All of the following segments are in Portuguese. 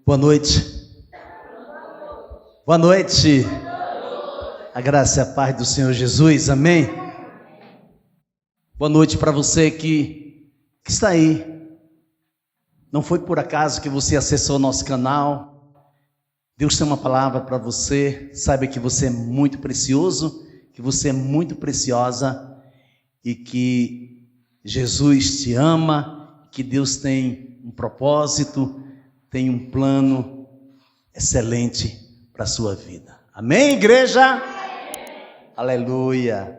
Boa noite. Boa noite. A graça e a paz do Senhor Jesus, amém? Boa noite para você que está aí. Não foi por acaso que você acessou o nosso canal. Deus tem uma palavra para você. Saiba que você é muito precioso, que você é muito preciosa e que Jesus te ama, que Deus tem um propósito, tem um plano excelente para a sua vida. Amém, igreja? Amém. Aleluia.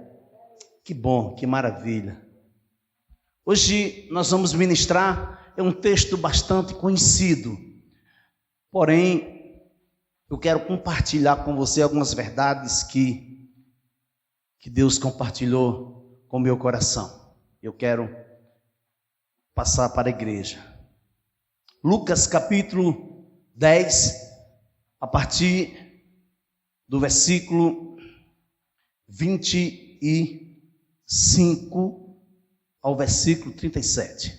Que bom, que maravilha. Hoje nós vamos ministrar, é um texto bastante conhecido. Porém, eu quero compartilhar com você algumas verdades que Deus compartilhou com o meu coração. Eu quero passar para a igreja. Lucas capítulo 10, a partir do versículo 25 ao versículo 37.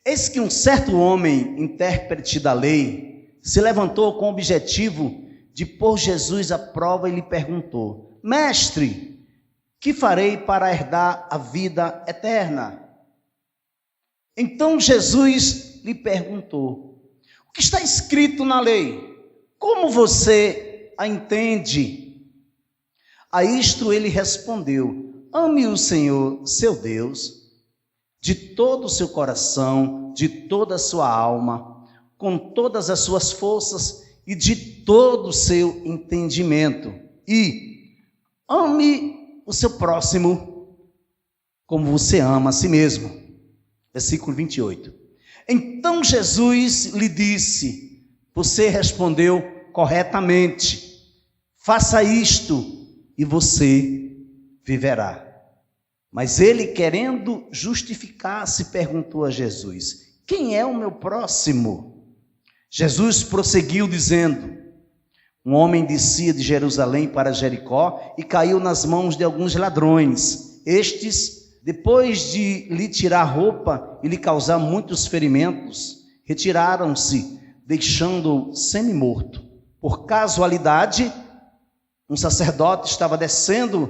Eis que um certo homem, intérprete da lei, se levantou com o objetivo de pôr Jesus à prova e lhe perguntou: Mestre, que farei para herdar a vida eterna? Então Jesus lhe perguntou: o que está escrito na lei? Como você a entende? A isto ele respondeu: ame o Senhor, seu Deus, de todo o seu coração, de toda a sua alma, com todas as suas forças e de todo o seu entendimento. E ame o seu próximo como você ama a si mesmo. Versículo 28. Então Jesus lhe disse: você respondeu corretamente, faça isto e você viverá. Mas ele, querendo justificar-se, perguntou a Jesus: quem é o meu próximo? Jesus prosseguiu dizendo: um homem descia de Jerusalém para Jericó e caiu nas mãos de alguns ladrões. Estes, depois de lhe tirar a roupa e lhe causar muitos ferimentos, retiraram-se, deixando-o semi-morto. Por casualidade, um sacerdote estava descendo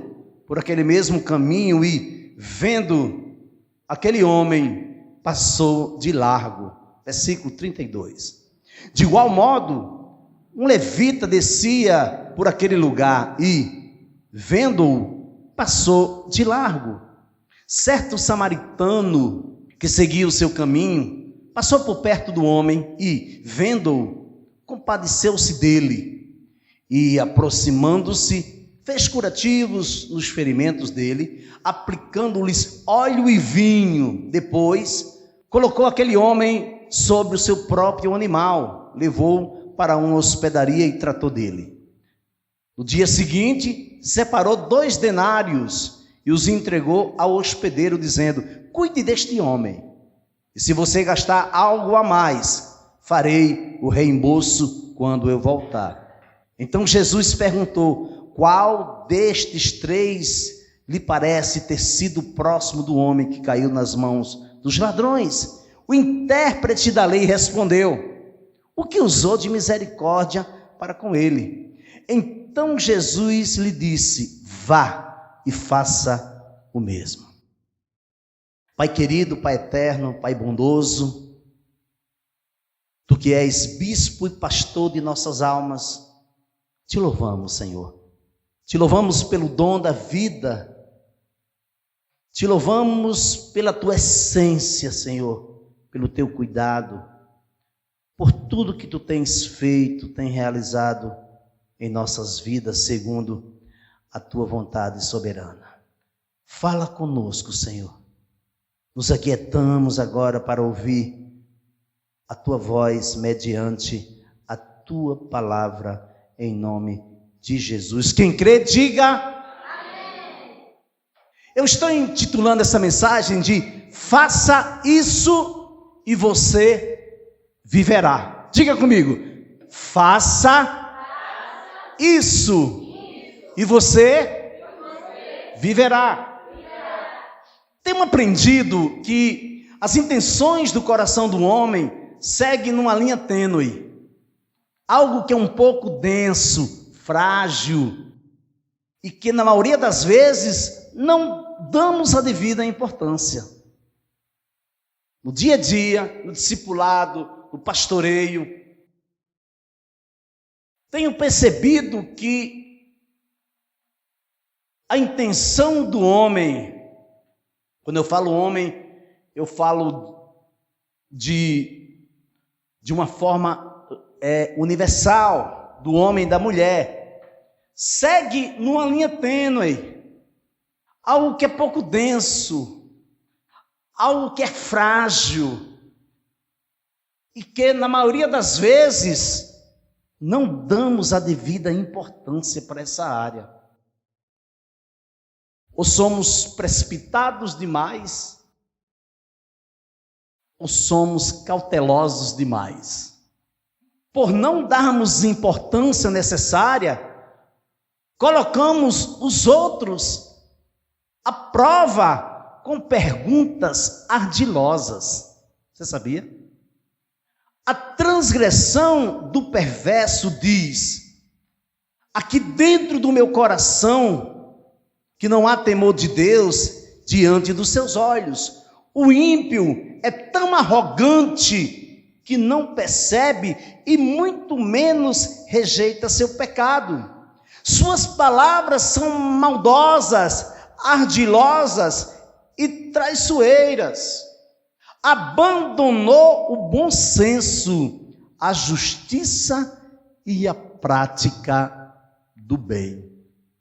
por aquele mesmo caminho e, vendo aquele homem, passou de largo. Versículo 32. De igual modo, um levita descia por aquele lugar e, vendo-o, passou de largo. Certo samaritano que seguia o seu caminho, passou por perto do homem e, vendo-o, compadeceu-se dele e, aproximando-se, fez curativos nos ferimentos dele, aplicando-lhes óleo e vinho. Depois, colocou aquele homem sobre o seu próprio animal, levou para uma hospedaria e tratou dele. No dia seguinte, separou 2 denários e os entregou ao hospedeiro, dizendo: cuide deste homem, e se você gastar algo a mais, farei o reembolso quando eu voltar. Então Jesus perguntou: qual destes 3 lhe parece ter sido próximo do homem que caiu nas mãos dos ladrões? O intérprete da lei respondeu: o que usou de misericórdia para com ele? Então Jesus lhe disse: vá e faça o mesmo. Pai querido, Pai eterno, Pai bondoso, Tu que és bispo e pastor de nossas almas, te louvamos, Senhor. Te louvamos pelo dom da vida, te louvamos pela Tua essência, Senhor, pelo Teu cuidado, por tudo que Tu tens feito, tens realizado em nossas vidas, segundo a Tua vontade soberana. Fala conosco, Senhor. Nos aquietamos agora para ouvir a Tua voz mediante a Tua palavra, em nome de Jesus. Quem crê, diga amém. Eu estou intitulando essa mensagem de faça isso e você viverá. Diga comigo: faça isso e você viverá. Tenho aprendido que as intenções do coração do homem seguem numa linha tênue. algo que é um pouco denso, frágil, e que na maioria das vezes não damos a devida importância. No dia a dia, no discipulado, no pastoreio, tenho percebido que a intenção do homem, quando eu falo homem, eu falo de uma forma universal, do homem e da mulher, segue numa linha tênue, algo que é pouco denso, algo que é frágil, e que na maioria das vezes não damos a devida importância para essa área. Ou somos precipitados demais, ou somos cautelosos demais. Por não darmos importância necessária, colocamos os outros à prova com perguntas ardilosas. Você sabia? A transgressão do perverso diz: aqui dentro do meu coração, que não há temor de Deus diante dos seus olhos. O ímpio é tão arrogante que não percebe e muito menos rejeita seu pecado. Suas palavras são maldosas, ardilosas e traiçoeiras. Abandonou o bom senso, a justiça e a prática do bem.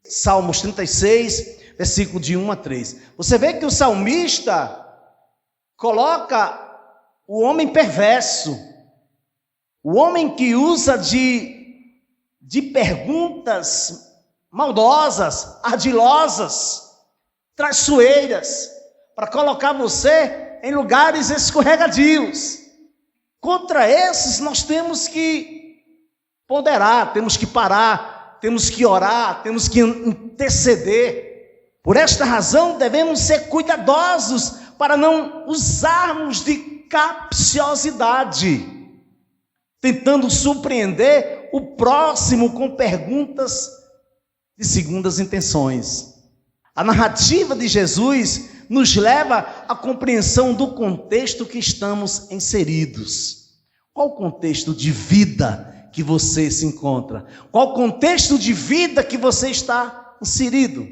Salmos 36, versículo de 1 a 3. Você vê que o salmista coloca o homem perverso, o homem que usa de perguntas maldosas, ardilosas, traiçoeiras, para colocar você em lugares escorregadios. Contra esses nós temos que ponderar, temos que parar, temos que orar, temos que interceder. Por esta razão devemos ser cuidadosos para não usarmos de capciosidade, tentando surpreender o próximo com perguntas de segundas intenções. A narrativa de Jesus nos leva à compreensão do contexto que estamos inseridos. Qual o contexto de vida que você se encontra? Qual o contexto de vida que você está inserido?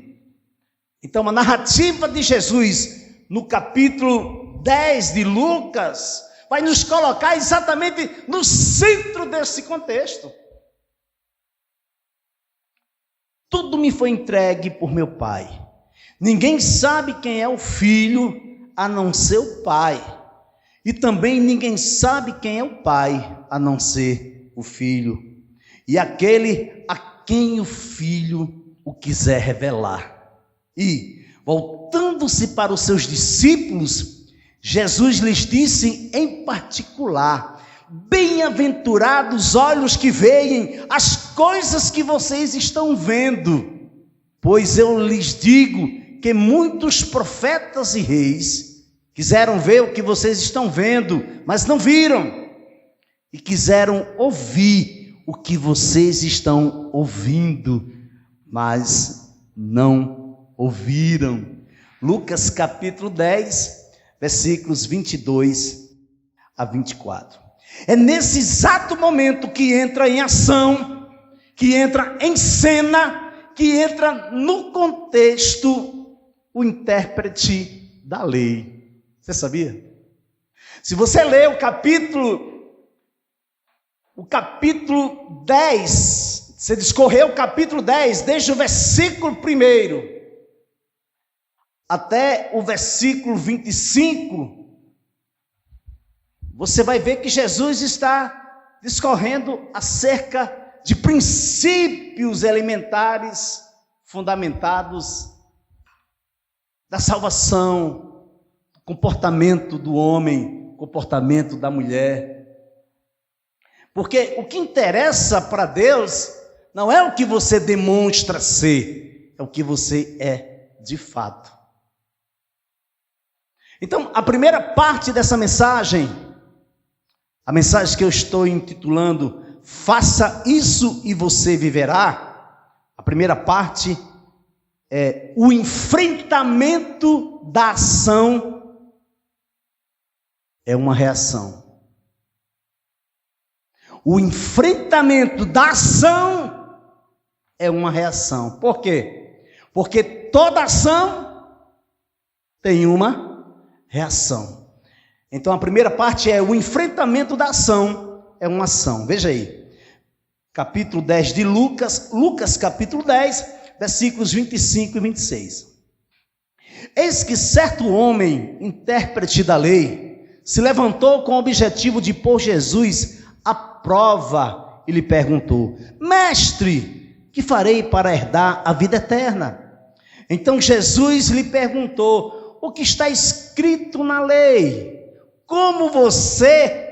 Então, a narrativa de Jesus, no capítulo 10 de Lucas, vai nos colocar exatamente no centro desse contexto. Tudo me foi entregue por meu Pai. Ninguém sabe quem é o Filho, a não ser o Pai. E também ninguém sabe quem é o Pai, a não ser o Filho. E aquele a quem o Filho o quiser revelar. E, voltando-se para os seus discípulos, Jesus lhes disse em particular: bem-aventurados olhos que veem as coisas que vocês estão vendo, pois eu lhes digo que muitos profetas e reis quiseram ver o que vocês estão vendo, mas não viram, e quiseram ouvir o que vocês estão ouvindo, mas não ouviram. Lucas capítulo 10, versículos 22 a 24. É nesse exato momento que entra em ação, que entra em cena, que entra no contexto o intérprete da lei. Você sabia? Se você ler o capítulo 10, você discorreu o capítulo 10, desde o versículo 1 até o versículo 25, você vai ver que Jesus está discorrendo acerca de princípios elementares, fundamentados da salvação, comportamento do homem, comportamento da mulher. Porque o que interessa para Deus não é o que você demonstra ser, é o que você é de fato. Então, a primeira parte dessa mensagem, a mensagem que eu estou intitulando faça isso e você viverá, a primeira parte é o enfrentamento da ação é uma reação. O enfrentamento da ação é uma reação. Por quê? Porque toda ação tem uma reação. Então a primeira parte é o enfrentamento da ação, é uma ação. Veja aí, capítulo 10 de Lucas, capítulo 10, versículos 25 e 26. Eis que certo homem, intérprete da lei, se levantou com o objetivo de pôr Jesus à prova e lhe perguntou: Mestre, que farei para herdar a vida eterna? Então Jesus lhe perguntou: o que está escrito na lei? Como você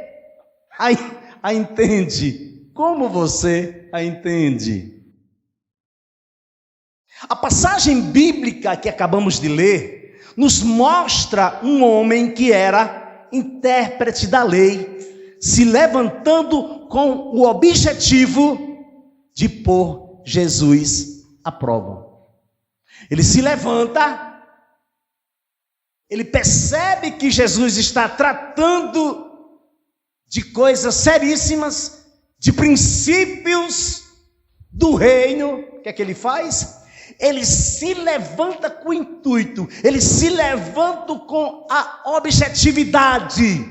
a entende? Como você a entende? A passagem bíblica que acabamos de ler nos mostra um homem que era intérprete da lei, se levantando com o objetivo de pôr Jesus à prova. Ele se levanta, ele percebe que Jesus está tratando de coisas seríssimas, de princípios do reino. O que é que ele faz? Ele se levanta com o intuito, ele se levanta com a objetividade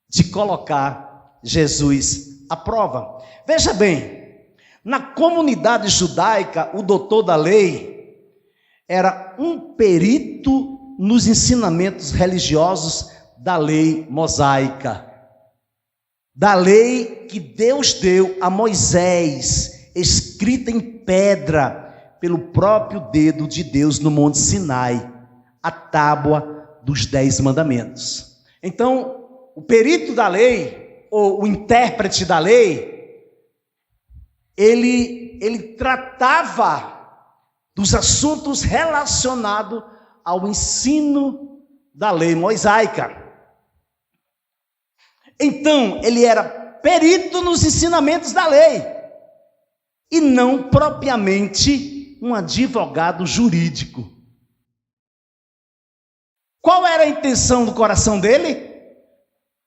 de colocar Jesus à prova. Veja bem, na comunidade judaica, o doutor da lei era um perito nos ensinamentos religiosos da lei mosaica, da lei que Deus deu a Moisés, escrita em pedra pelo próprio dedo de Deus no Monte Sinai, a tábua dos 10 mandamentos. Então, o perito da lei, ou o intérprete da lei, ele tratava dos assuntos relacionados ao ensino da lei mosaica. Então, ele era perito nos ensinamentos da lei, e não propriamente um advogado jurídico. Qual era a intenção do coração dele?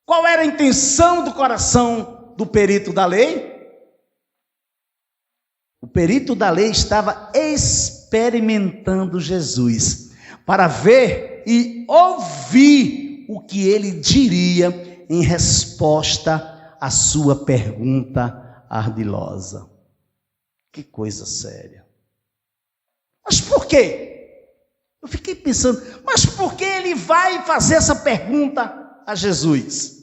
Qual era a intenção do coração do perito da lei? O perito da lei estava experimentando Jesus, para ver e ouvir o que ele diria em resposta à sua pergunta ardilosa. Que coisa séria. Mas por quê? Eu fiquei pensando, mas por que ele vai fazer essa pergunta a Jesus?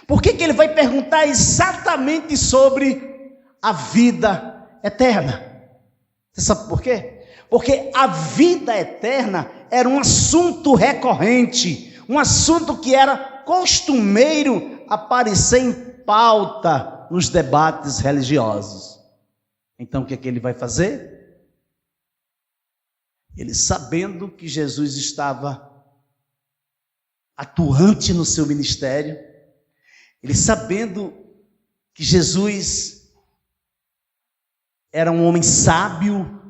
Por que ele vai perguntar exatamente sobre a vida eterna? Você sabe por quê? Porque a vida eterna era um assunto recorrente, um assunto que era costumeiro aparecer em pauta nos debates religiosos. Então o que é que ele vai fazer? Ele, sabendo que Jesus estava atuante no seu ministério, ele sabendo que Jesus era um homem sábio,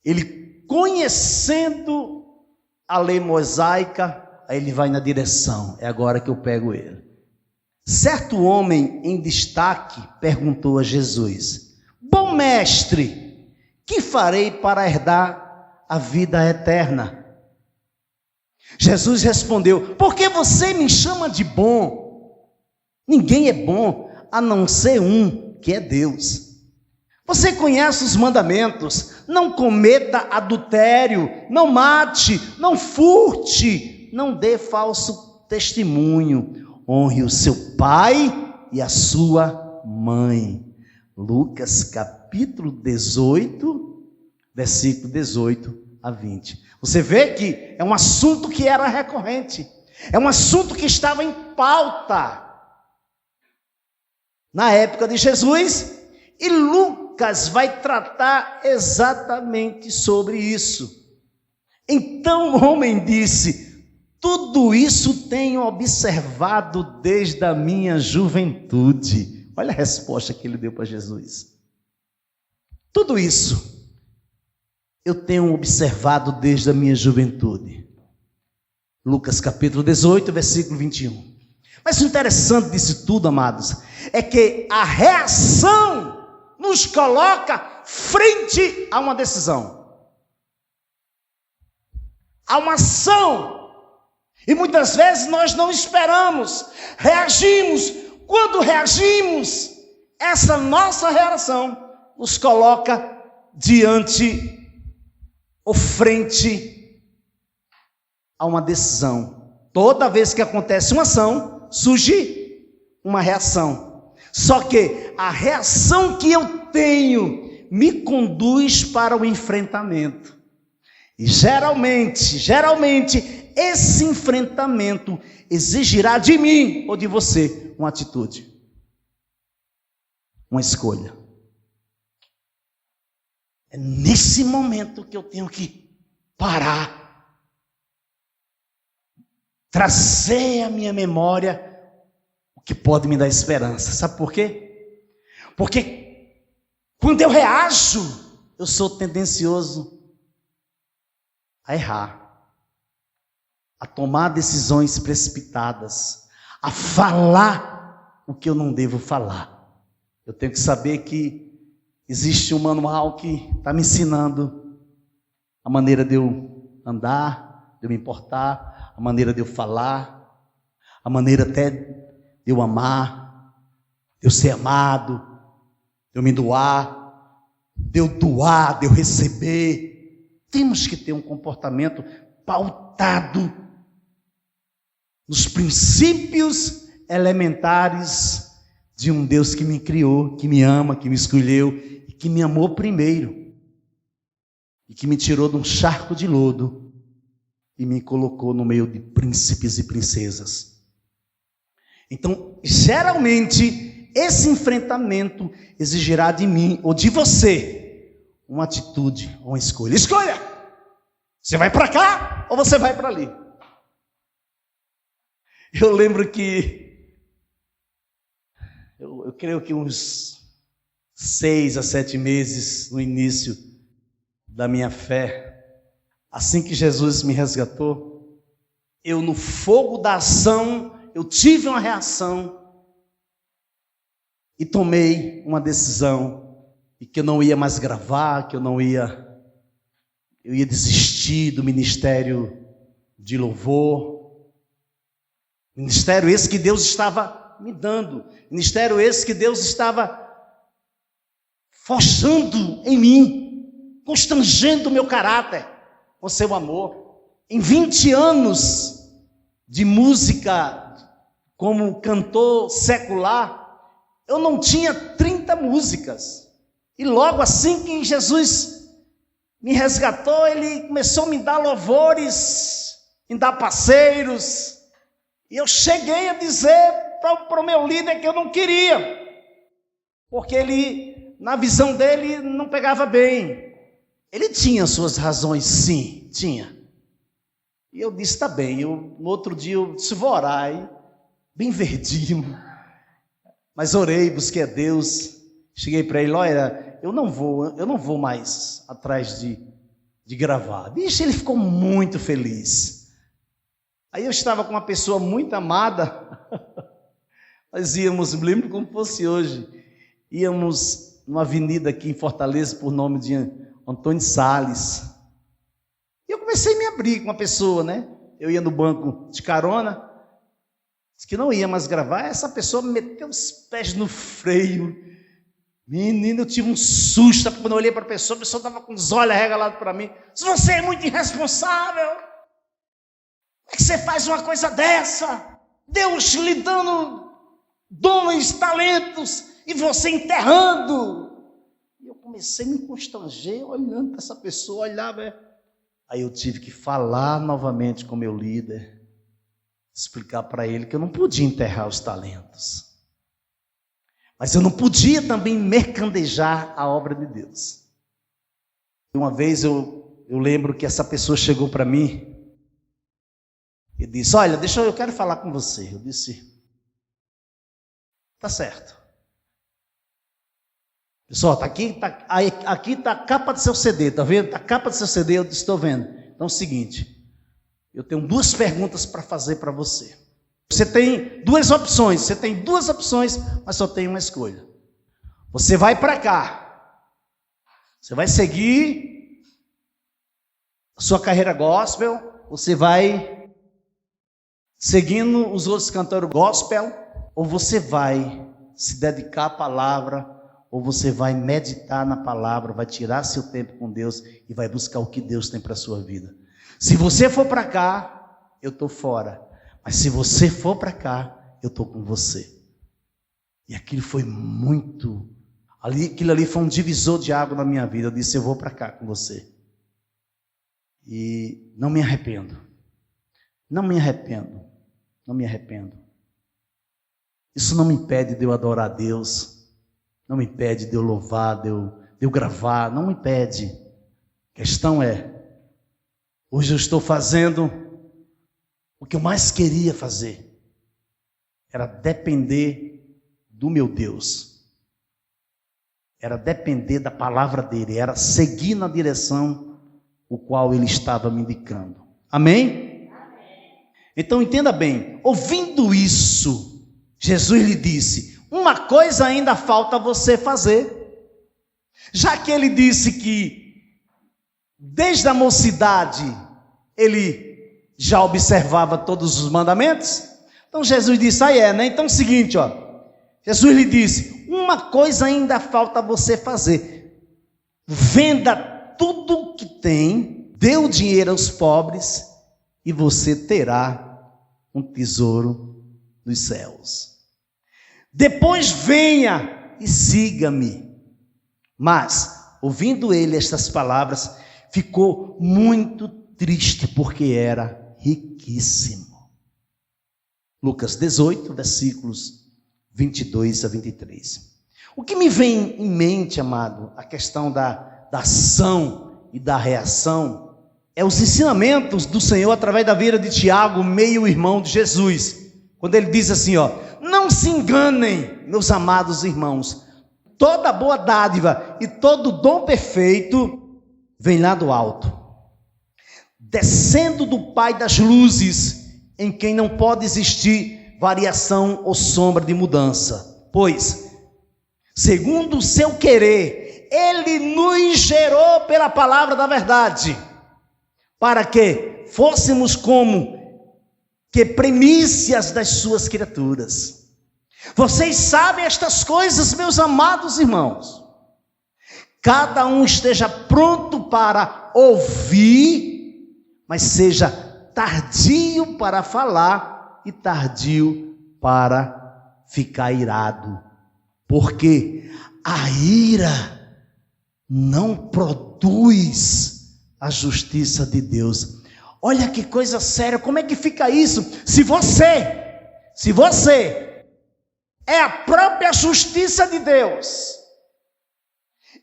ele conhecendo a lei mosaica, aí ele vai na direção, é agora que eu pego ele. Certo homem em destaque perguntou a Jesus: Bom mestre, que farei para herdar a vida eterna? Jesus respondeu: Por que você me chama de bom? Ninguém é bom a não ser um, que é Deus. Você conhece os mandamentos: não cometa adultério, não mate, não furte, não dê falso testemunho, honre o seu pai e a sua mãe. Lucas capítulo 18, versículo 18 a 20. Você vê que é um assunto que era recorrente, é um assunto que estava em pauta na época de Jesus, e Lucas vai tratar exatamente sobre isso. Então o homem disse: Tudo isso tenho observado desde a minha juventude. Olha a resposta que ele deu para Jesus. Tudo isso eu tenho observado desde a minha juventude. Lucas capítulo 18, versículo 21. Mas o interessante disso tudo, amados, é que a reação nos coloca frente a uma decisão, a uma ação. E muitas vezes nós não esperamos, reagimos. Quando reagimos, essa nossa reação nos coloca diante ou frente a uma decisão. Toda vez que acontece uma ação, surge uma reação. Só que a reação que eu tenho me conduz para o enfrentamento. E geralmente, esse enfrentamento exigirá de mim ou de você uma atitude, uma escolha. É nesse momento que eu tenho que parar, trazer à minha memória o que pode me dar esperança. Sabe por quê? Porque quando eu reajo, eu sou tendencioso a errar, a tomar decisões precipitadas, a falar o que eu não devo falar. Eu tenho que saber que existe um manual que está me ensinando a maneira de eu andar, de eu me importar, a maneira de eu falar, a maneira até de eu amar, de eu ser amado, de eu me doar, de eu receber. Temos que ter um comportamento pautado nos princípios elementares de um Deus que me criou, que me ama, que me escolheu e que me amou primeiro e que me tirou de um charco de lodo e me colocou no meio de príncipes e princesas. Então, geralmente, esse enfrentamento exigirá de mim ou de você uma atitude, uma escolha. Escolha! Você vai para cá ou você vai para ali? Eu lembro que, eu creio que uns 6 a 7 meses no início da minha fé, assim que Jesus me resgatou, eu no fogo da ação, eu tive uma reação e tomei uma decisão, e que eu não ia mais gravar, que eu ia desistir do ministério de louvor. Ministério esse que Deus estava me dando, ministério esse que Deus estava forjando em mim, constrangendo o meu caráter com seu amor. Em 20 anos de música como cantor secular, eu não tinha 30 músicas. E logo assim que Jesus me resgatou, Ele começou a me dar louvores, me dar parceiros. E eu cheguei a dizer para o meu líder que eu não queria, porque ele, na visão dele, não pegava bem. Ele tinha suas razões, sim, tinha. E eu disse, tá bem. No outro dia eu disse, vou orar, bem verdinho. Mas orei, busquei a Deus. Cheguei para ele, olha, eu não vou mais atrás de gravar. Bicho, ele ficou muito feliz. Aí eu estava com uma pessoa muito amada, nós íamos, me lembro como fosse hoje, íamos numa avenida aqui em Fortaleza, por nome de Antônio Salles, e eu comecei a me abrir com uma pessoa, né? Eu ia no banco de carona, disse que não ia mais gravar, essa pessoa me meteu os pés no freio, menino, eu tive um susto, quando eu olhei para a pessoa estava com os olhos arregalados para mim, disse, você é muito irresponsável, é que você faz uma coisa dessa? Deus lhe dando dons, talentos, e você enterrando. E eu comecei a me constranger, olhando para essa pessoa, olhava. Aí eu tive que falar novamente com meu líder, explicar para ele que eu não podia enterrar os talentos. Mas eu não podia também mercadejar a obra de Deus. Uma vez eu lembro que essa pessoa chegou para mim, e disse: olha, eu quero falar com você. Eu disse: tá certo. Pessoal, aqui está a capa do seu CD, está vendo? Está a capa do seu CD, eu estou vendo. Então é o seguinte, eu tenho 2 perguntas para fazer para você. Você tem 2 opções, mas só tem uma escolha. Você vai para cá, você vai seguir a sua carreira gospel, você vai seguindo os outros cantores gospel, ou você vai se dedicar à palavra, ou você vai meditar na palavra, vai tirar seu tempo com Deus e vai buscar o que Deus tem para a sua vida. Se você for para cá, eu estou fora. Mas se você for para cá, eu estou com você. E aquilo foi aquilo ali foi um divisor de água na minha vida. Eu disse: eu vou para cá com você. E não me arrependo. Não me arrependo. Não me arrependo. Isso não me impede de eu adorar a Deus. Não me impede de eu louvar, de eu gravar. Não me impede. A questão é, hoje eu estou fazendo o que eu mais queria fazer. Era depender do meu Deus. Era depender da palavra dele. Era seguir na direção o qual ele estava me indicando. Amém? Então entenda bem. Ouvindo isso, Jesus lhe disse: uma coisa ainda falta você fazer. Já que ele disse que desde a mocidade ele já observava todos os mandamentos, então Jesus disse: né? Então é o seguinte, Jesus lhe disse: uma coisa ainda falta você fazer. Venda tudo o que tem, dê o dinheiro aos pobres e você terá um tesouro nos céus. Depois venha e siga-me. Mas, ouvindo ele estas palavras, ficou muito triste, porque era riquíssimo. Lucas 18, versículos 22 a 23. O que me vem em mente, amado, a questão da ação e da reação, é os ensinamentos do Senhor através da vida de Tiago, meio-irmão de Jesus. Quando ele diz assim, não se enganem, meus amados irmãos, toda boa dádiva e todo dom perfeito vem lá do alto, descendo do Pai das luzes, em quem não pode existir variação ou sombra de mudança, pois, segundo o seu querer, ele nos gerou pela palavra da verdade, para que fôssemos como que primícias das suas criaturas. Vocês sabem estas coisas, meus amados irmãos. Cada um esteja pronto para ouvir, mas seja tardio para falar e tardio para ficar irado. Porque a ira não produz a justiça de Deus. Olha que coisa séria, como é que fica isso? Se você é a própria justiça de Deus,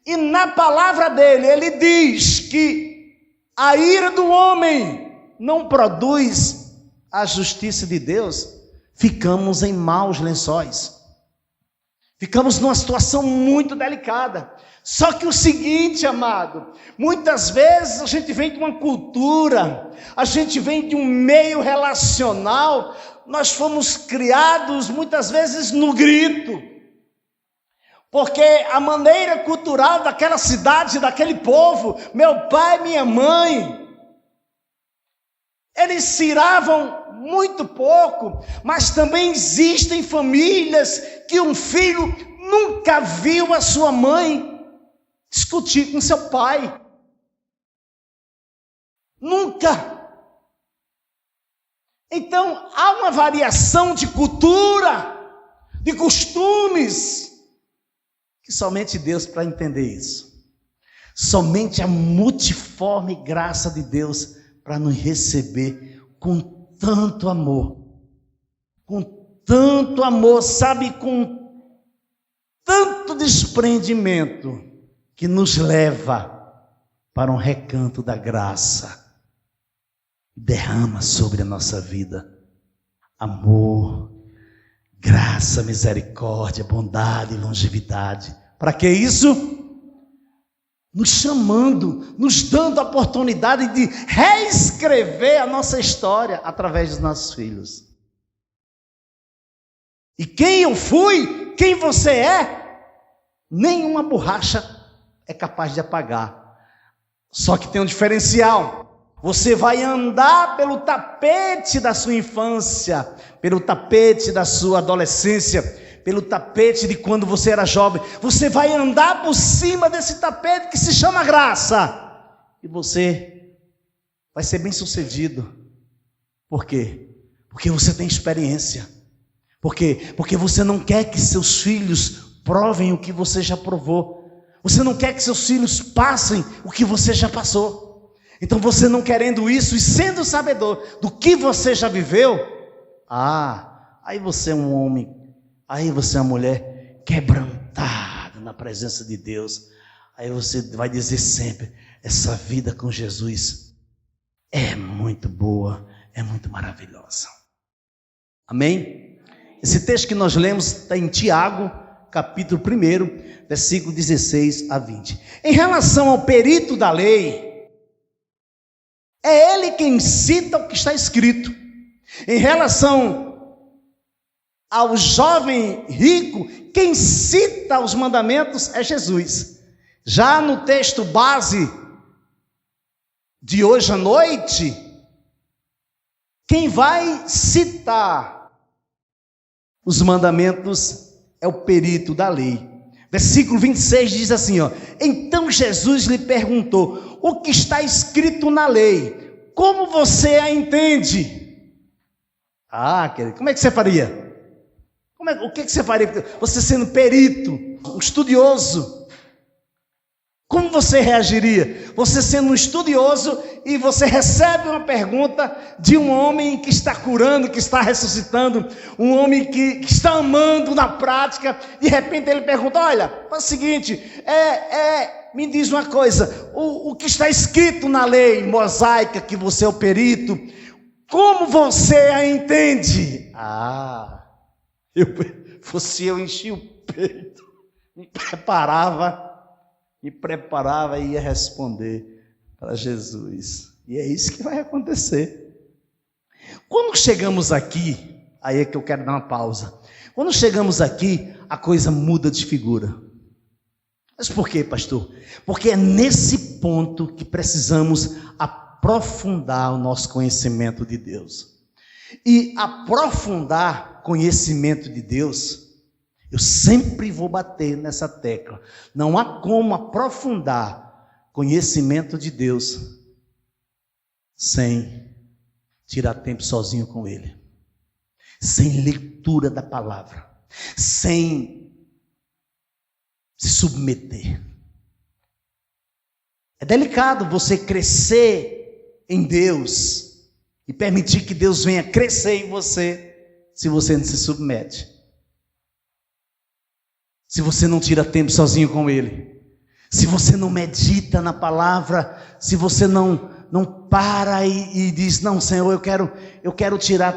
e na palavra dele, ele diz que a ira do homem não produz a justiça de Deus, ficamos em maus lençóis, ficamos numa situação muito delicada. Só que o seguinte, amado, muitas vezes a gente vem de uma cultura, a gente vem de um meio relacional, nós fomos criados muitas vezes no grito, porque a maneira cultural daquela cidade, daquele povo, meu pai, minha mãe, eles se iravam muito pouco, mas também existem famílias que um filho nunca viu a sua mãe discutir com seu pai. Nunca. Então, há uma variação de cultura, de costumes, que somente Deus para entender isso. Somente a multiforme graça de Deus para nos receber com tanto amor, sabe, com tanto desprendimento, que nos leva para um recanto da graça. derrama sobre a nossa vida amor, graça, misericórdia, bondade e longevidade. Para que isso? Nos chamando, nos dando a oportunidade de reescrever a nossa história através dos nossos filhos. E quem eu fui, quem você é, nenhuma borracha é capaz de apagar. Só que tem um diferencial. Você vai andar pelo tapete da sua infância, pelo tapete da sua adolescência, pelo tapete de quando você era jovem. Você vai andar por cima desse tapete que se chama graça. E você vai ser bem sucedido. Por quê? Porque você tem experiência. Por quê? Porque você não quer que seus filhos provem o que você já provou. Você não quer que seus filhos passem o que você já passou. Então você não querendo isso e sendo sabedor do que você já viveu, aí você é um homem, aí você é uma mulher quebrantada na presença de Deus. Aí você vai dizer sempre, essa vida com Jesus é muito boa, é muito maravilhosa. Amém? Esse texto que nós lemos está em Tiago, capítulo 1, versículo 16 a 20. Em relação ao perito da lei, é ele quem cita o que está escrito. Em relação ao jovem rico, quem cita os mandamentos é Jesus. Já no texto base de hoje à noite, quem vai citar os mandamentos é o perito da lei. Versículo 26 diz assim, então Jesus lhe perguntou, o que está escrito na lei, como você a entende? Querido, como é que você faria? O que você faria? Você sendo perito, um estudioso, como você reagiria? Você sendo um estudioso e você recebe uma pergunta de um homem que está curando, que está ressuscitando, um homem que está amando na prática. De repente ele pergunta, olha, é o seguinte, me diz uma coisa, o que está escrito na lei mosaica, que você é o perito, como você a entende? Eu enchi o peito, me preparava e ia responder para Jesus. E é isso que vai acontecer. Quando chegamos aqui, aí é que eu quero dar uma pausa. Quando chegamos aqui, a coisa muda de figura. Mas por quê, pastor? Porque é nesse ponto que precisamos aprofundar o nosso conhecimento de Deus. E aprofundar conhecimento de Deus, eu sempre vou bater nessa tecla. Não há como aprofundar conhecimento de Deus sem tirar tempo sozinho com Ele, sem leitura da palavra, sem se submeter. É delicado você crescer em Deus e permitir que Deus venha crescer em você se você não se submete. Se você não tira tempo sozinho com Ele, se você não medita na palavra, se você não para e diz, não, Senhor, eu quero tirar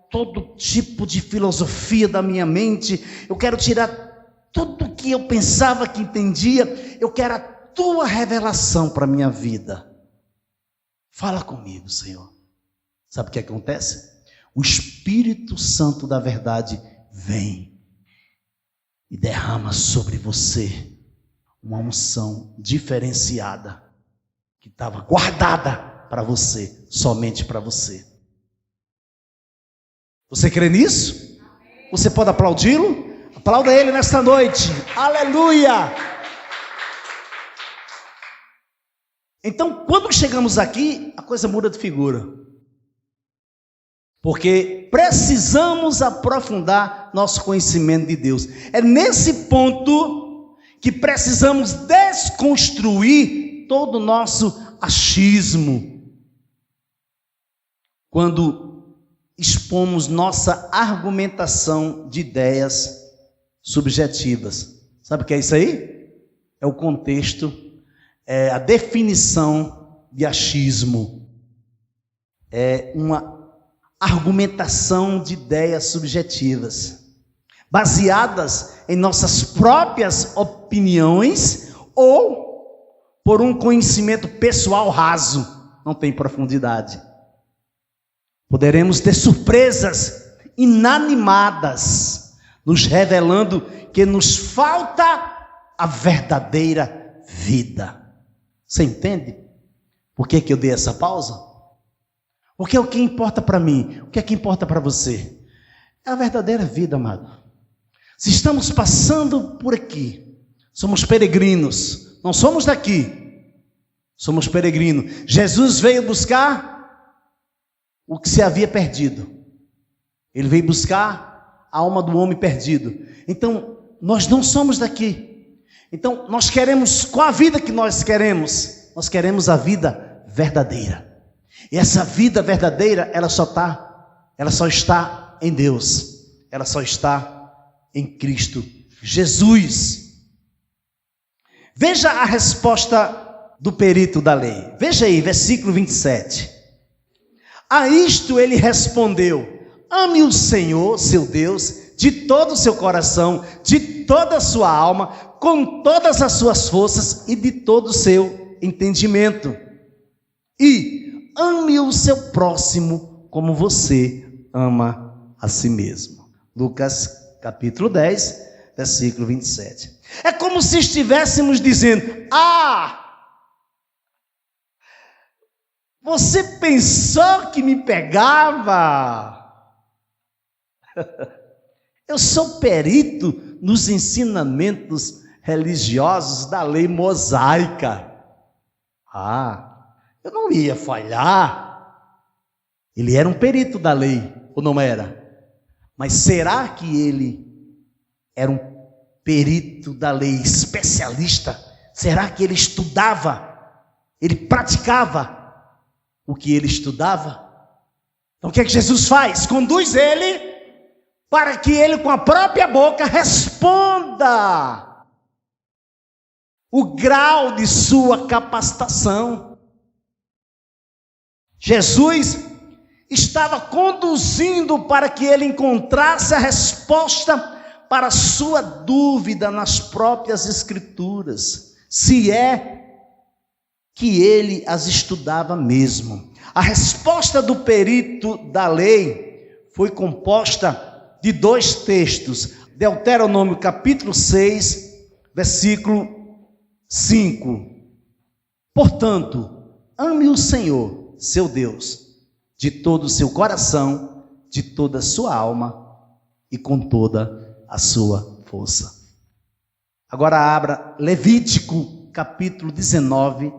todo tipo de filosofia da minha mente, eu quero tirar tudo que eu pensava que entendia, eu quero a Tua revelação para a minha vida. Fala comigo, Senhor. Sabe o que acontece? O Espírito Santo da verdade vem e derrama sobre você uma unção diferenciada que estava guardada para você, somente para você. Você crê nisso? Você pode aplaudi-lo? Aplauda Ele nesta noite. Aleluia! Então, quando chegamos aqui, a coisa muda de figura. Porque precisamos aprofundar nosso conhecimento de Deus. É nesse ponto que precisamos desconstruir todo o nosso achismo. Quando expomos nossa argumentação de ideias subjetivas. Sabe o que é isso aí? É o contexto, é a definição de achismo. é uma argumentação de ideias subjetivas, baseadas em nossas próprias opiniões ou por um conhecimento pessoal raso, não tem profundidade. Poderemos ter surpresas inanimadas, nos revelando que nos falta a verdadeira vida. Você entende por que eu dei essa pausa? Porque o que importa para mim, o que é que importa para você? É a verdadeira vida, amado. Se estamos passando por aqui, somos peregrinos, não somos daqui, somos peregrinos. Jesus veio buscar o que se havia perdido. Ele veio buscar a alma do homem perdido. Então, nós não somos daqui. Então, nós queremos, qual a vida que nós queremos? Nós queremos a vida verdadeira. E essa vida verdadeira, ela só está em Deus. Ela só está em Cristo Jesus. Veja a resposta do perito da lei. Veja aí, versículo 27. A isto ele respondeu: ame o Senhor, seu Deus, de todo o seu coração, de toda a sua alma, com todas as suas forças e de todo o seu entendimento. E ame o seu próximo como você ama a si mesmo. Lucas capítulo 10, versículo 27. É como se estivéssemos dizendo: você pensou que me pegava? Eu sou perito nos ensinamentos religiosos da lei mosaica. Eu não ia falhar. Ele era um perito da lei, ou não era? Mas será que ele era um perito da lei, especialista? Será que ele estudava? Ele praticava o que ele estudava? Então o que é que Jesus faz? Conduz ele para que ele com a própria boca responda o grau de sua capacitação. Jesus estava conduzindo para que ele encontrasse a resposta para a sua dúvida nas próprias Escrituras, se é que ele as estudava mesmo. A resposta do perito da lei foi composta de 2 textos, Deuteronômio capítulo 6, versículo 5. Portanto, ame o Senhor, seu Deus, de todo o seu coração, de toda a sua alma e com toda a sua força. Agora abra Levítico capítulo 19,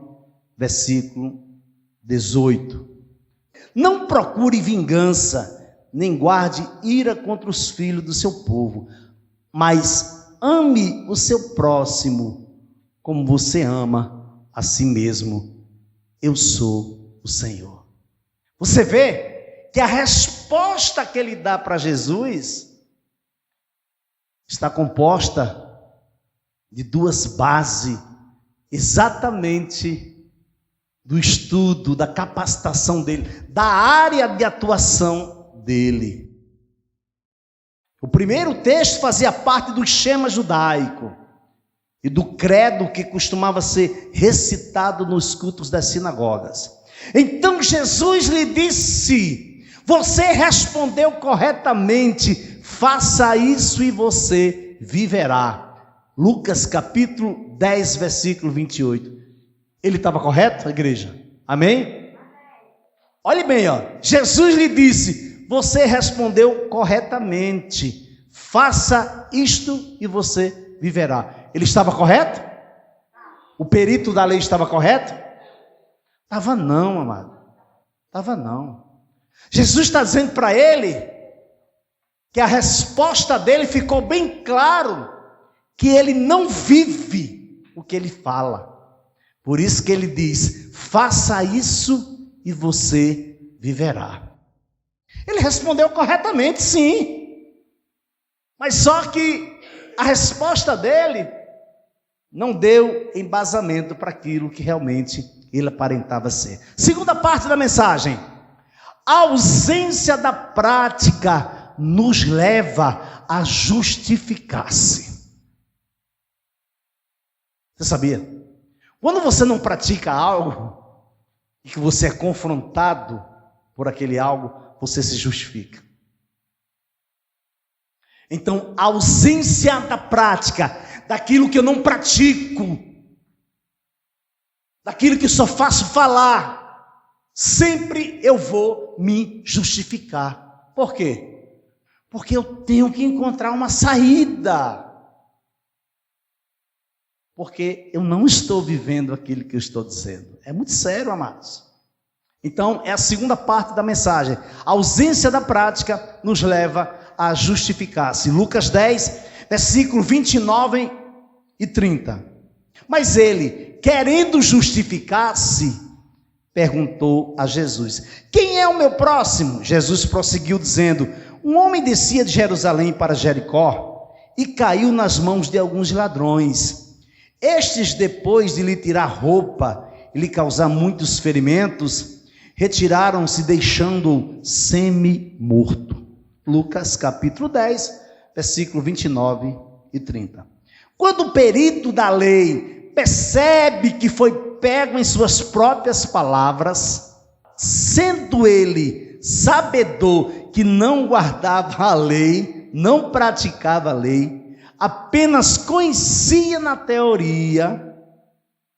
versículo 18. Não procure vingança, nem guarde ira contra os filhos do seu povo, mas ame o seu próximo como você ama a si mesmo. Eu sou o Senhor. Você vê que a resposta que ele dá para Jesus está composta de 2 bases, exatamente do estudo, da capacitação dele, da área de atuação dele. O primeiro texto fazia parte do esquema judaico e do credo que costumava ser recitado nos cultos das sinagogas. Então Jesus lhe disse: você respondeu corretamente, faça isso e você viverá. Lucas capítulo 10, versículo 28. Ele estava correto, igreja? Amém? Olhe bem, Jesus lhe disse: você respondeu corretamente, faça isto e você viverá. Ele estava correto? O perito da lei estava correto? Estava não, amado. Estava não. Jesus está dizendo para ele que a resposta dele ficou bem claro, que ele não vive o que ele fala. Por isso que ele diz: faça isso e você viverá. Ele respondeu corretamente, sim. Mas só que a resposta dele não deu embasamento para aquilo que realmente ele aparentava ser. Segunda parte da mensagem: A ausência da prática nos leva a justificar-se. Você sabia? Quando você não pratica algo e que você é confrontado por aquele algo, você se justifica. Então, a ausência da prática, daquilo que eu não pratico, daquilo que só faço falar, sempre eu vou me justificar. Por quê? Porque eu tenho que encontrar uma saída. Porque eu não estou vivendo aquilo que eu estou dizendo. É muito sério, amados. Então, é a segunda parte da mensagem. A ausência da prática nos leva a justificar-se. Lucas 10, versículo 29 e 30. Mas ele, querendo justificar-se, perguntou a Jesus: quem é o meu próximo? Jesus prosseguiu dizendo: um homem descia de Jerusalém para Jericó e caiu nas mãos de alguns ladrões. Estes, depois de lhe tirar roupa e lhe causar muitos ferimentos, retiraram-se, deixando-o semi-morto. Lucas capítulo 10, versículo 29 e 30. Quando o perito da lei percebe que foi pego em suas próprias palavras, sendo ele sabedor que não guardava a lei, não praticava a lei, apenas conhecia na teoria,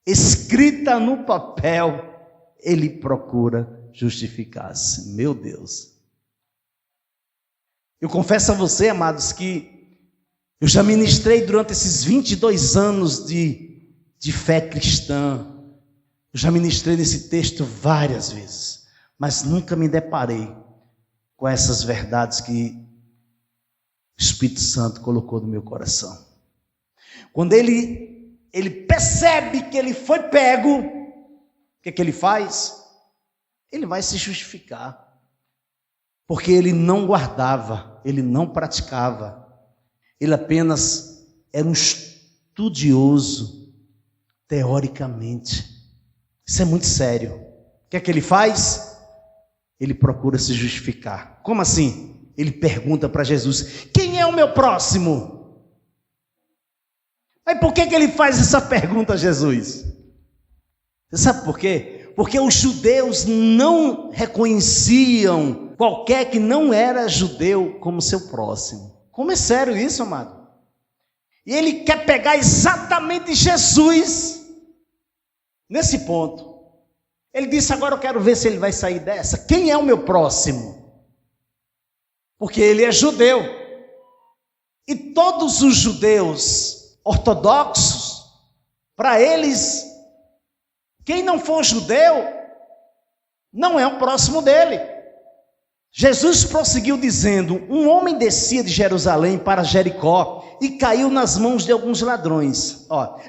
escrita no papel, ele procura justificar-se. Meu Deus. Eu confesso a você, amados, que eu já ministrei durante esses 22 anos de fé cristã. Eu já ministrei nesse texto várias vezes, mas nunca me deparei com essas verdades que o Espírito Santo colocou no meu coração. Quando ele percebe que ele foi pego, o que ele faz? Ele vai se justificar. Porque ele não guardava, ele não praticava. Ele apenas era um estudioso, teoricamente. Isso é muito sério. O que é que ele faz? Ele procura se justificar. Como assim? Ele pergunta para Jesus: quem é o meu próximo? Mas por que ele faz essa pergunta a Jesus? Você sabe por quê? Porque os judeus não reconheciam qualquer que não era judeu como seu próximo. Como é sério isso, amado? E ele quer pegar exatamente Jesus nesse ponto. Ele disse: agora eu quero ver se ele vai sair dessa. Quem é o meu próximo? Porque ele é judeu. E todos os judeus ortodoxos, para eles, quem não for judeu, não é o próximo dele. Jesus prosseguiu dizendo: um homem descia de Jerusalém para Jericó e caiu nas mãos de alguns ladrões.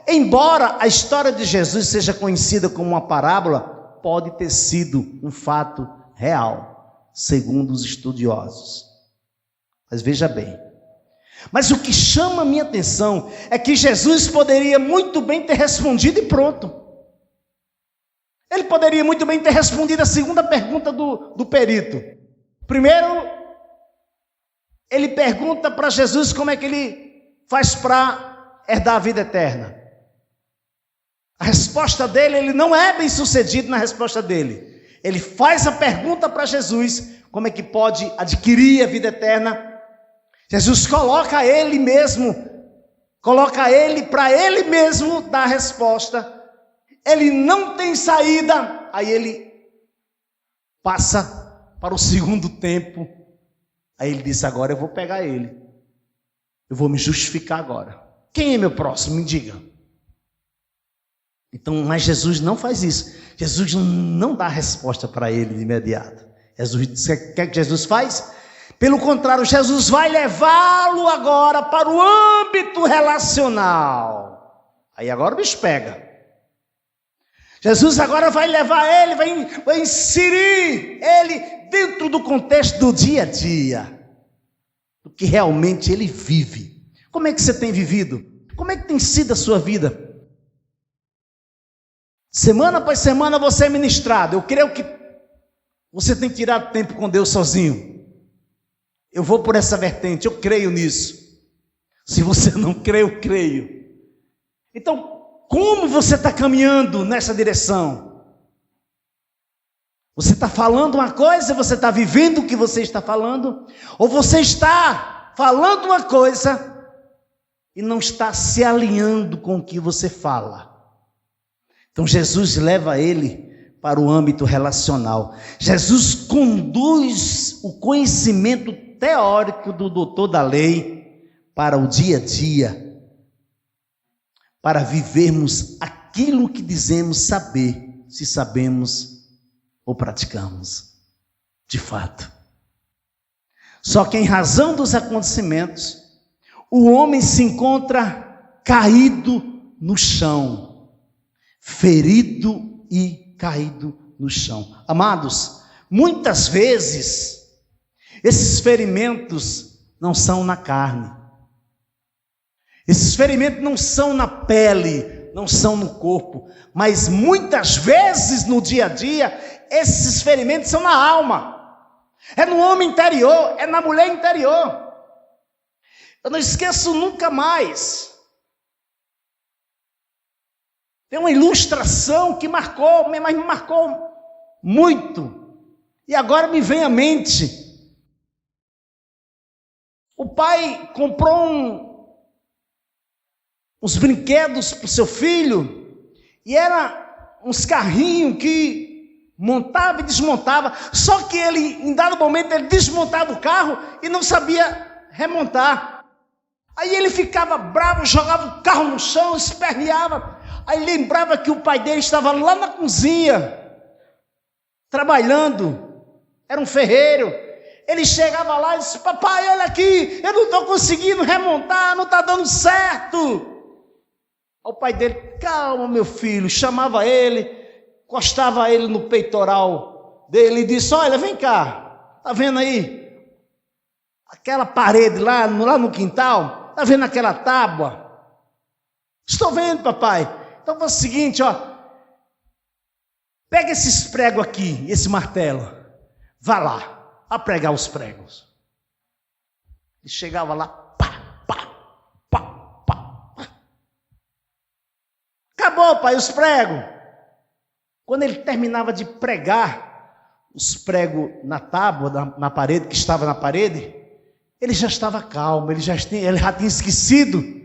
Embora a história de Jesus seja conhecida como uma parábola, pode ter sido um fato real, segundo os estudiosos. Mas veja bem, mas o que chama a minha atenção é que Jesus poderia muito bem ter respondido e pronto. Ele poderia muito bem ter respondido a segunda pergunta do perito. Primeiro, ele pergunta para Jesus como é que ele faz para herdar a vida eterna. A resposta dele, ele não é bem sucedido na resposta dele. Ele faz a pergunta para Jesus, como é que pode adquirir a vida eterna. Jesus coloca ele para ele mesmo dar a resposta. Ele não tem saída, aí ele passa para o segundo tempo. Aí ele disse: agora eu vou pegar ele, eu vou me justificar agora. Quem é meu próximo? Me diga. Então, mas Jesus não faz isso. Jesus não dá a resposta para ele de imediato. Jesus, o que Jesus faz? Pelo contrário, Jesus vai levá-lo agora para o âmbito relacional. Aí agora o bicho pega. Jesus agora vai levar ele, vai inserir ele dentro do contexto do dia a dia, do que realmente ele vive. Como é que você tem vivido? Como é que tem sido a sua vida? Semana após semana você é ministrado. Eu creio que Você tem que tirar tempo com Deus sozinho. Eu vou por essa vertente, eu creio nisso. Se você não crê, eu creio. Então, como você está caminhando nessa direção? Você está falando uma coisa, você está vivendo o que você está falando? Ou você está falando uma coisa e não está se alinhando com o que você fala? Então Jesus leva ele para o âmbito relacional. Jesus conduz o conhecimento teórico do doutor da lei para o dia a dia, para vivermos aquilo que dizemos saber, se sabemos ou praticamos, de fato. Só que em razão dos acontecimentos, o homem se encontra caído no chão, ferido e caído no chão. Amados, muitas vezes, esses ferimentos não são na carne. Esses ferimentos não são na pele, não são no corpo, mas muitas vezes no dia a dia, esses ferimentos são na alma. É no homem interior, é na mulher interior. Eu não esqueço nunca mais. Tem uma ilustração que marcou, mas me marcou muito. E agora me vem à mente. O pai comprou uns brinquedos para o seu filho, e era uns carrinhos que montava e desmontava, só que ele, em dado momento, ele desmontava o carro e não sabia remontar. Aí ele ficava bravo, jogava o carro no chão, esperneava. Aí lembrava que o pai dele estava lá na cozinha, trabalhando, era um ferreiro. Ele chegava lá e disse: papai, olha aqui, eu não estou conseguindo remontar, não está dando certo. O pai dele: calma, meu filho, chamava ele, encostava ele no peitoral dele e disse: olha, vem cá, está vendo aí aquela parede lá no quintal? Está vendo aquela tábua? Estou vendo, papai. Então faz o seguinte, ó, pega esses pregos aqui, esse martelo, vá lá, a pregar os pregos. Ele chegava lá, pá, pá, pá, pá. Acabou, pai, os pregos. Quando ele terminava de pregar os pregos na tábua, na parede, que estava na parede, ele já estava calmo, ele já tinha esquecido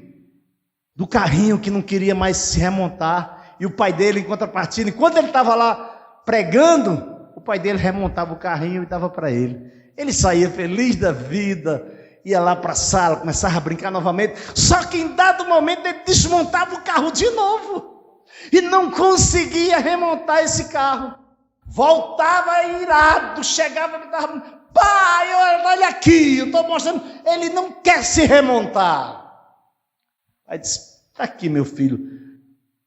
do carrinho que não queria mais se remontar. E o pai dele, em contrapartida, enquanto ele estava lá pregando, o pai dele remontava o carrinho e dava para ele. Ele saía feliz da vida, ia lá para a sala, começava a brincar novamente. Só que em dado momento ele desmontava o carro de novo e não conseguia remontar esse carro. Voltava irado, chegava e estava: pai, olha aqui, eu estou mostrando. Ele não quer se remontar. Aí disse: está aqui, meu filho,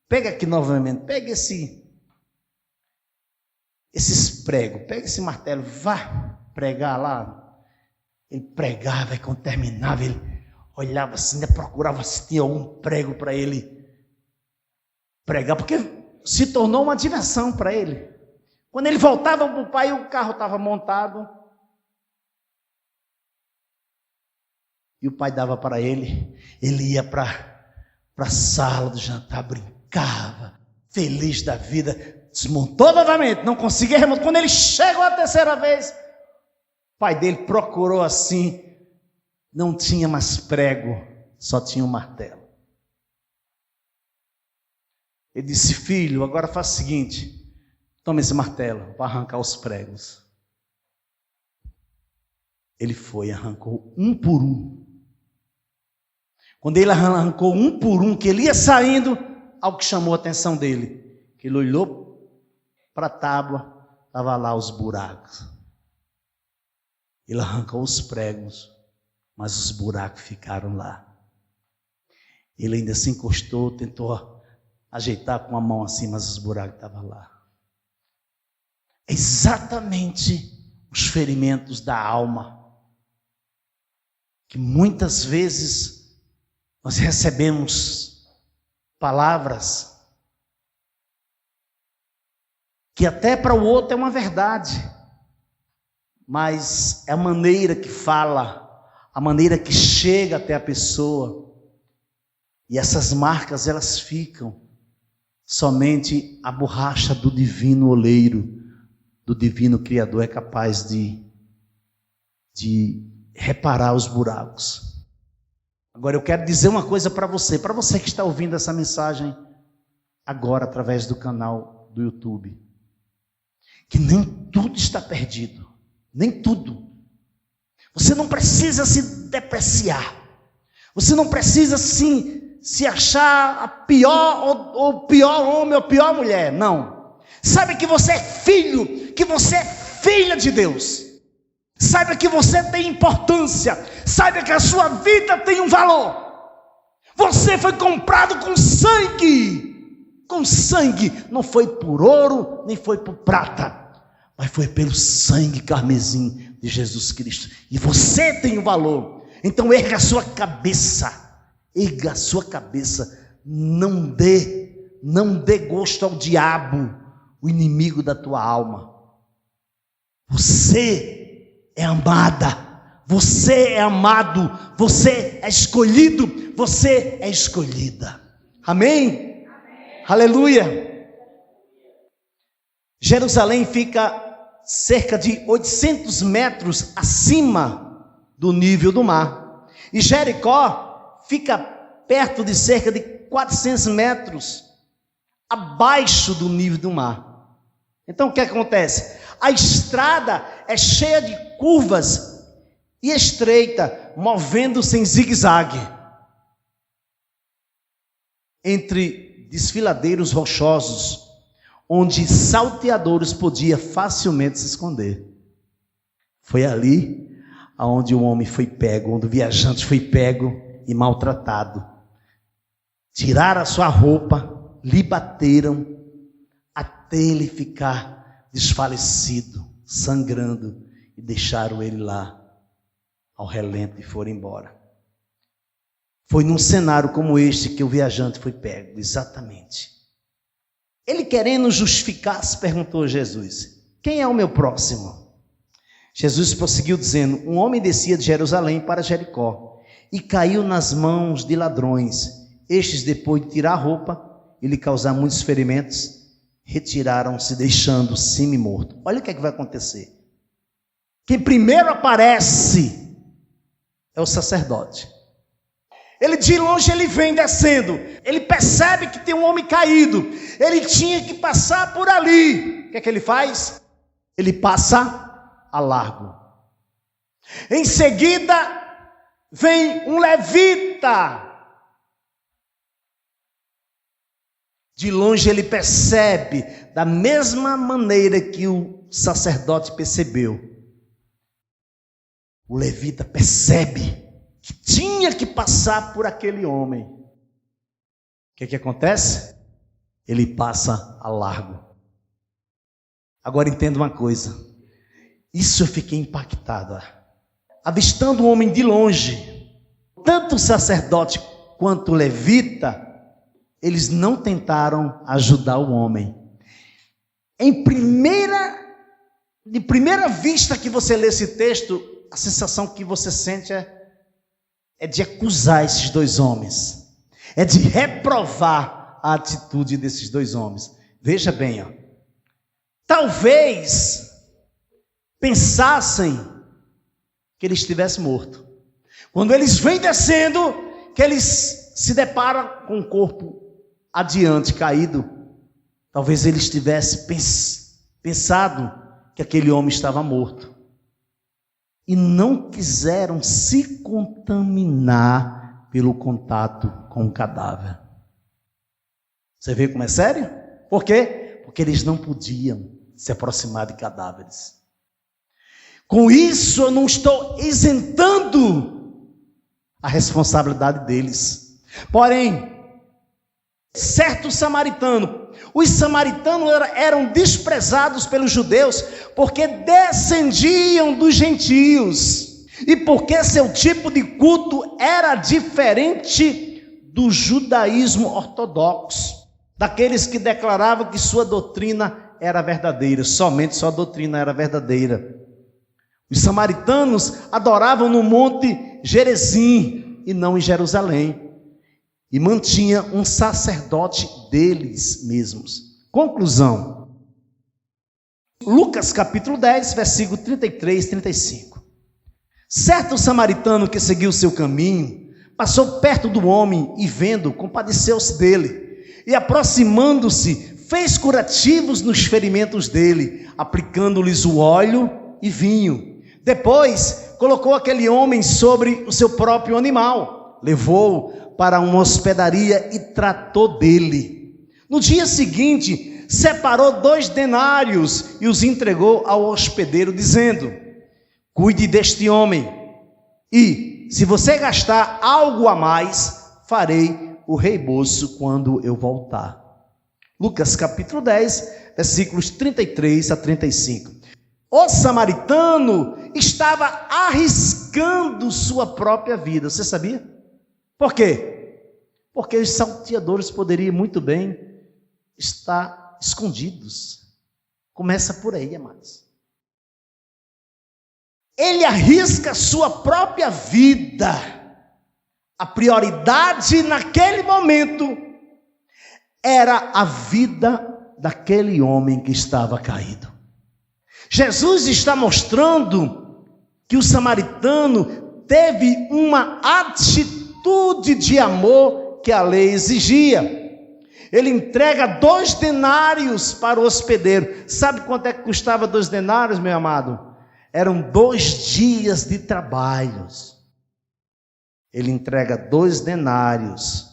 pega aqui novamente, pega esses pregos, pega esse martelo, vá pregar lá. Ele pregava, e quando terminava, ele olhava assim, procurava se tinha algum prego para ele pregar, porque se tornou uma diversão para ele. Quando ele voltava para o pai, o carro estava montado, e o pai dava para ele. Ele ia para a sala do jantar, brincava, feliz da vida, desmontou novamente, não conseguia remontar. Quando ele chegou a terceira vez, o pai dele procurou assim, não tinha mais prego, só tinha um martelo. Ele disse: filho, agora faz o seguinte, toma esse martelo para arrancar os pregos. Ele foi, arrancou um por um. Quando ele arrancou um por um, que ele ia saindo, algo que chamou a atenção dele, que ele olhou para a tábua, estava lá os buracos. Ele arrancou os pregos, mas os buracos ficaram lá. Ele ainda se encostou, tentou ajeitar com a mão assim, mas os buracos estavam lá. Exatamente os ferimentos da alma, que muitas vezes nós recebemos palavras que até para o outro é uma verdade, mas é a maneira que fala, a maneira que chega até a pessoa. E essas marcas, elas ficam. Somente a borracha do divino oleiro, do divino Criador, é capaz de reparar os buracos. Agora eu quero dizer uma coisa para você que está ouvindo essa mensagem agora através do canal do YouTube, que nem tudo está perdido, nem tudo. Você não precisa se depreciar, você não precisa se achar a pior, ou o pior homem ou a pior mulher, não. Saiba que você é filho, que você é filha de Deus. Saiba que você tem importância, saiba que a sua vida tem um valor. Você foi comprado com sangue, não foi por ouro, nem foi por prata, mas foi pelo sangue carmesim de Jesus Cristo. E você tem um valor. Então erga a sua cabeça, não dê gosto ao diabo, o inimigo da tua alma. Você é amada, você é amado, você é escolhido, você é escolhida. Amém? Amém. Aleluia. Jerusalém fica cerca de 800 metros acima do nível do mar. E Jericó fica perto de cerca de 400 metros abaixo do nível do mar. Então o que acontece? A estrada é cheia de curvas e estreita, movendo-se em zigue-zague entre desfiladeiros rochosos, onde salteadores podiam facilmente se esconder. Foi ali onde o homem foi pego, onde o viajante foi pego e maltratado. Tiraram a sua roupa, lhe bateram, até ele ficar desfalecido, sangrando, e deixaram ele lá ao relento e foram embora. Foi num cenário como este que o viajante foi pego, exatamente. Ele, querendo justificar-se, perguntou a Jesus: quem é o meu próximo? Jesus prosseguiu dizendo: um homem descia de Jerusalém para Jericó e caiu nas mãos de ladrões. Estes, depois de tirar a roupa e lhe causar muitos ferimentos, retiraram-se, deixando-o semi-morto. Olha o que é que vai acontecer. Quem primeiro aparece é o sacerdote. Ele, de longe, ele vem descendo, ele percebe que tem um homem caído, ele tinha que passar por ali. O que é que ele faz? Ele passa a largo. Em seguida vem um levita. De longe ele percebe, da mesma maneira que o sacerdote percebeu. O levita percebe que tinha que passar por aquele homem. O que acontece? Ele passa a largo. Agora entenda uma coisa. Isso eu fiquei impactado. Avistando o homem de longe, tanto o sacerdote quanto o levita, eles não tentaram ajudar o homem. De primeira vista que você lê esse texto, a sensação que você sente é de acusar esses dois homens, é de reprovar a atitude desses dois homens. Veja bem, talvez pensassem que ele estivesse morto. Quando eles vêm descendo, que eles se deparam com o corpo adiante, caído, talvez ele estivesse pensado que aquele homem estava morto. E não quiseram se contaminar pelo contato com o cadáver. Você vê como é sério? Por quê? Porque eles não podiam se aproximar de cadáveres. Com isso eu não estou isentando a responsabilidade deles. Porém, certo samaritano, os samaritanos eram desprezados pelos judeus porque descendiam dos gentios e porque seu tipo de culto era diferente do judaísmo ortodoxo, daqueles que declaravam que sua doutrina era verdadeira, somente sua doutrina era verdadeira. Os samaritanos adoravam no Monte Gerizim e não em Jerusalém, e mantinha um sacerdote deles mesmos. Conclusão. Lucas capítulo 10, versículo 33 e 35. Certo samaritano que seguiu seu caminho, passou perto do homem e vendo, compadeceu-se dele, e aproximando-se, fez curativos nos ferimentos dele, aplicando-lhes o óleo e vinho. Depois, colocou aquele homem sobre o seu próprio animal, levou-o para uma hospedaria e tratou dele. No dia seguinte, separou 2 denários e os entregou ao hospedeiro, dizendo: cuide deste homem, e se você gastar algo a mais, farei o reembolso quando eu voltar. Lucas capítulo 10, versículos 33 a 35. O samaritano estava arriscando sua própria vida. Você sabia? Por quê? Porque os salteadores poderiam muito bem estar escondidos. Começa por aí, amados. Ele arrisca sua própria vida. A prioridade naquele momento era a vida daquele homem que estava caído. Jesus está mostrando que o samaritano teve uma atitude de amor que a lei exigia. Ele entrega 2 denários para o hospedeiro. Sabe quanto é que custava 2 denários, meu amado? Eram 2 dias de trabalhos. Ele entrega 2 denários,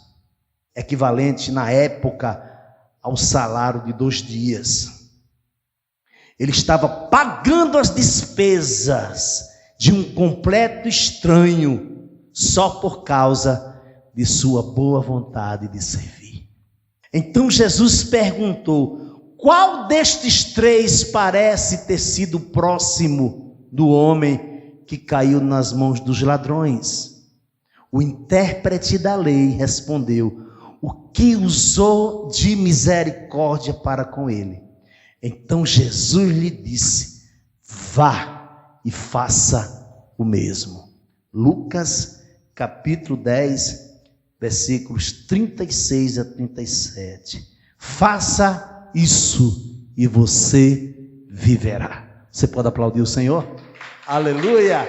equivalente na época ao salário de 2 dias. Ele estava pagando as despesas de um completo estranho, só por causa de sua boa vontade de servir. Então Jesus perguntou: qual destes 3 parece ter sido próximo do homem que caiu nas mãos dos ladrões? O intérprete da lei respondeu: o que usou de misericórdia para com ele. Então Jesus lhe disse: vá e faça o mesmo. Lucas capítulo 10, versículos 36 a 37. Faça isso e você viverá. Você pode aplaudir o Senhor? Aleluia!